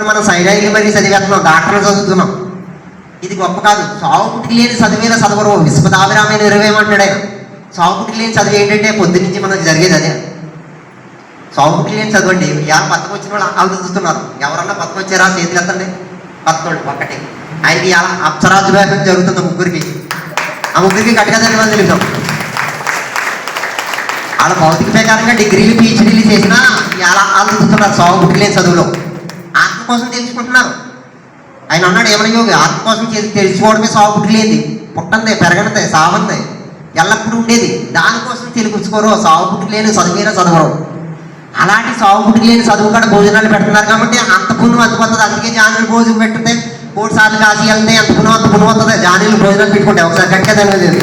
చదువుకొని మనం సైరాయిలు మరి చదివేస్తున్నాం, డాక్టర్లు చదువుతున్నాం. ఇది గొప్ప కాదు. సాగు పుట్టుకు లేని చదివేలా చదవరు. విశ్వదాభిరామైన ఇరవేమంటాడు ఆయన. సాగు పుట్టుకు లేని చదువు ఏంటంటే పొద్దున్నుంచి మనకు జరిగేది అదే. సాగు పుట్టుకు లేని చదవండి. ఎవరు పక్కకు వచ్చిన వాళ్ళు ఆలోచిస్తున్నారు. ఎవరన్నా పక్కకు వచ్చారా చేతులు ఎత్తండి. పక్కోళ్ళు ఒక్కటి. ఆయనకి ఇలా అప్సరాజుభాగం జరుగుతుంది ముగ్గురికి. ఆ ముగ్గురికి గట్టిగా ధన్యవాదాలు తెలుద్దాం. వాళ్ళ భౌతిక ప్రకారంగా డిగ్రీలు పిహెచ్డీలు చేసినా ఇలా ఆలోచిస్తున్నారు సాగు పుట్టుకు లేని చదువులో. ఆత్మ కోసం తెలుసుకుంటున్నారు. ఆయన అన్నాడు ఏమన్నా యోగి, ఆత్మ కోసం తెలుసుకోవడమే సాగు పుట్టుకు లేనిది. పుట్టందే, పెరగనిదే, సావందే ఎల్లప్పుడూ ఉండేది. దానికోసం తెలుసుకోరు. సాగు పుట్టుకు లేని చదివేనా చదవరు. అలాంటి సాగు పుట్టుకు లేని చదువు కూడా భోజనాలు పెడుతున్నారు కాబట్టి అంత పుణ్యం అంతపోతుంది. అందుకే జానీలు భోజనం పెట్టుకుంటే 3 సార్లు కాశీ వెళ్తే ఎంత పుణ్యం అంత పుణ్యం వస్తుంది. జానీలు భోజనాలు పెట్టుకుంటే ఒకసారి గట్టిగా తెలియదు.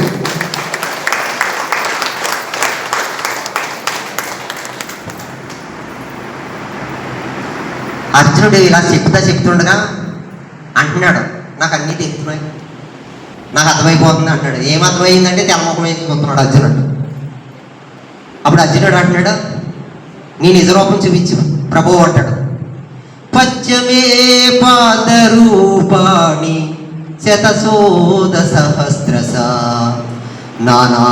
అర్జునుడు ఇలా చెప్తుండగా అంటున్నాడు, నాకు అన్నీ తెలుస్తున్నాయి, నాకు అర్థమైపోతుంది అంటాడు. ఏం అర్థమైందంటే తెల్లముఖం వేసుకుంటున్నాడు అర్జునుడు. అప్పుడు అర్జునుడు అంటున్నాడు, నీ నిజరూపం చూపించు ప్రభువు అంటాడు. పచ్చమే పాదరూపాణి శతశోధ సహస్రస నానా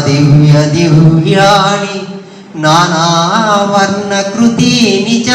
దివ్య దివ్యాని నానా వర్ణకృతి నిజ